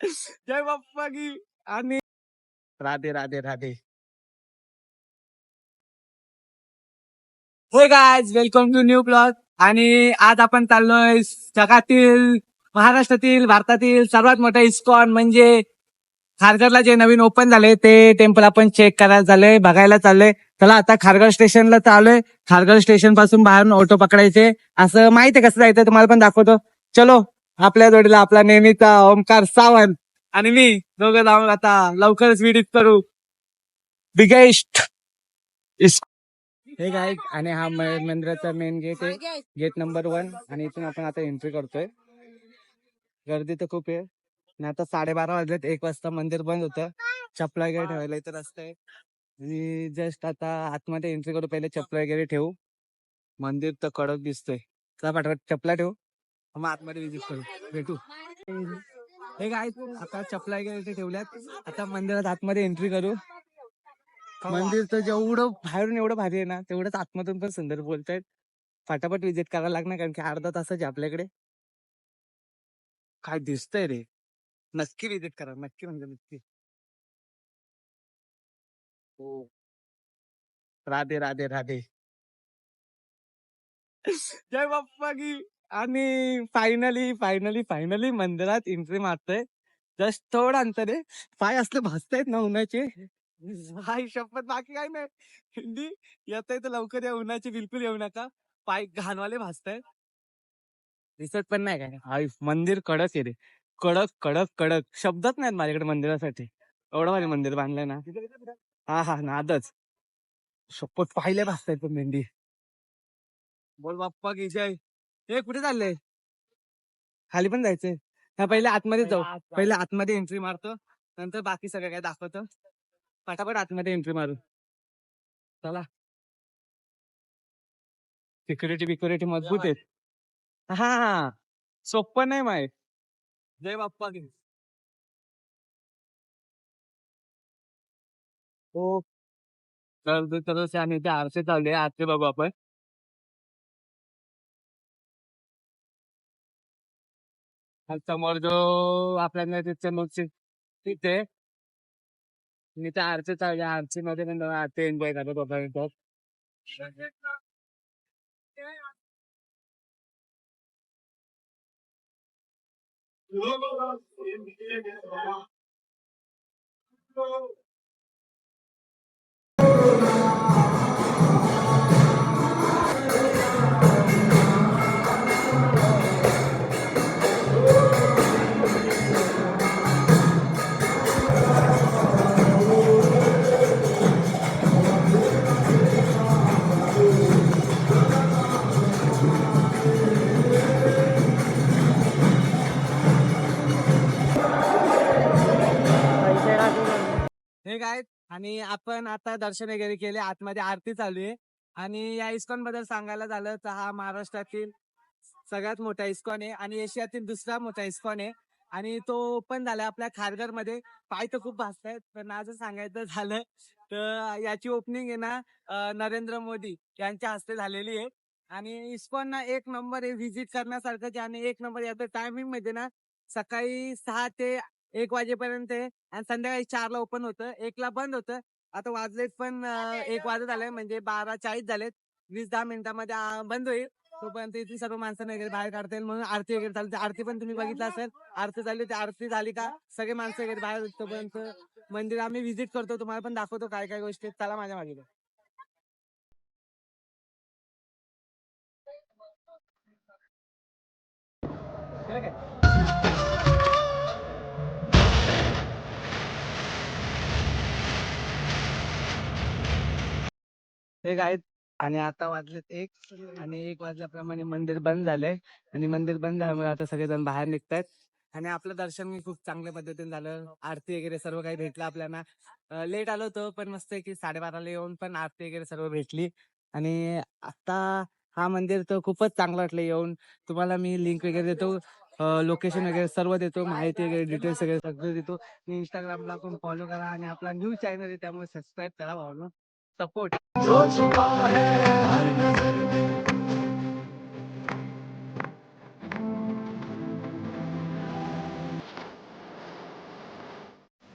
जय बाप्पा की. आणि Radhe Radhe Radhe. Hey guys, welcome to new blog. आणि आज आपण चाललोय जगातील, महाराष्ट्रातील, भारतातील सर्वात मोठा इस्कॉन म्हणजे खारघरला जे नवीन ओपन झाले ते टेम्पल आपण चेक करायला चाललोय, बघायला चाललोय. चला आता खारघर स्टेशनला चाललोय. खारघर स्टेशन पासून बाहेरून ऑटो पकडायचे. असं माहिती आहे कसं जायचं तुम्हाला पण दाखवतो. चलो. आपल्या जोडीला आपला नेहमीचा ओमकार सावंत आणि मी दोघं जाऊन आता लवकरच व्हिडिओ करू. बिगेस्ट. हे काय, आणि हा मंदिराचा मेन गेट आहे, गेट नंबर 1. आणि इथून आपण आता एंट्री करतोय. गर्दी तर खूप आहे. आणि आता 12:30 वाजलेत, 1 वाजता मंदिर बंद होतं. चपला वगैरे ठेवायला इथं रस्ता आहे. आणि जस्ट आता आतमध्ये एंट्री करू, पहिले चपला वगैरे ठेवू. मंदिर तर कडक दिसतोय. चला पाठवत चपला ठेवू, मग आतमध्ये विजिट करू, भेटू. हे काय, आता चपला वगैरे इथे ठेवल्यात. आता मंदिरात आतमध्ये एंट्री करू. मंदिर तर जेवढं बाहेरून एवढं भारी आहे ना, तेवढंच आतमधून पण सुंदर बोलतायत. फटाफट विजिट करायला लागणार, कारण की अर्धा तासच आहे आपल्याकडे. काय दिसतंय रे, नक्की विजिट करा, नक्की म्हणजे नक्की. हो. राधे राधे राधे. जय बाप्पा की. आणि फायनली फायनली फायनली मंदिरात एंट्री मारतोय. जस्ट थोडं अंतर आहे. पाय असले भाजतायत ना उन्हाचे. हाय शपथ, बाकी काय नाही. हिंदी येत तर लवकर या, उन्हाची बिलकुल येऊ नका. पाय घाणवाले भाजतायत. दिसत पण नाही काय. हाय मंदिर कडक आहे रे, कडक कडक कडक. शब्दच नाहीत माझ्याकडे मंदिरासाठी. एवढं भारी मंदिर बांधलंय ना. हा हा, नादच. शपथ पाहिले भाजतायत पण मेंढी. बोल बाप्पा की जय. हे कुठे चाललंय, खाली पण जायचंय. हा, पहिले आतमध्ये जाऊ. पहिले आतमध्ये एंट्री मारतो, नंतर बाकी सगळं काय दाखवतो. पटापट आतमध्ये एंट्री मारू. चला. सिक्युरिटी बिक्युरिटी मजबूत आहेत. हा हा, सोपं नाही माय. जय बाप्पा की. हो. तर आणि ते आरसे चालले, आरसे बघू आपण. आणि समोर जो आपल्याला तिथे नोटची तिथे, मी त्या आरसे चालले, आरसे मध्ये पण आरसे एन्जॉय करतो तोपर्यंत. हे काय, आणि आपण आता दर्शन वगैरे केले, आतमध्ये आरती चालू आहे. आणि या इस्कॉन बद्दल सांगायला झालं तर हा महाराष्ट्रातील सगळ्यात मोठा इस्कॉन आहे आणि एशियातील दुसरा मोठा इस्कॉन आहे. आणि तो ओपन झाला आपल्या खारघर मध्ये. पाय तर खूप भासतायत, पण आज सांगायचं झालं तर याची ओपनिंग आहे ना, नरेंद्र मोदी यांच्या हस्ते झालेली आहे. आणि इस्कॉन ना एक नंबर आहे व्हिजिट करण्यासारखं. आणि एक नंबर याचं टायमिंग मध्ये ना, सकाळी 6 ते 1 वाजेपर्यंत आहे. आणि संध्याकाळी 4ला ओपन होतं, 1ला बंद होतं. आता वाजलेत पण 1 वाजत आले, म्हणजे 12:40 झालेत. 20-10 मिनिटांमध्ये बंद होईल. तोपर्यंत इथे सर्व माणसांना वगैरे बाहेर काढता येईल, म्हणून आरती वगैरे चालते. आरती पण तुम्ही बघितलं असेल, आरती चालली. ती आरती झाली का सगळे माणसं वगैरे बाहेर. तोपर्यंत मंदिर आम्ही व्हिजिट करतो, तुम्हाला पण दाखवतो काय काय गोष्टी. चला माझ्या मागे. हे काय, आणि आता वाजलेत 1. आणि 1 वाजल्याप्रमाणे मंदिर बंद झालंय. आणि मंदिर बंद झाल्यामुळे आता सगळेजण बाहेर निघतायत. आणि आपलं दर्शन खूप चांगल्या पद्धतीने झालं. आरती वगैरे सर्व काही भेटलं आपल्याला. लेट आलो होतो, पण मस्त आहे की 12:30ला येऊन पण आरती वगैरे सर्व भेटली. आणि आता हा मंदिर तर खूपच चांगलं वाटलं येऊन. तुम्हाला मी लिंक वगैरे देतो, लोकेशन वगैरे सर्व देतो, माहिती वगैरे डिटेल्स वगैरे सगळं देतो. इंस्टाग्रामला पण फॉलो करा, आणि आपला न्यूज चॅनल आहे त्यामुळे सबस्क्राईब करा भावांनो. सपोर्ट.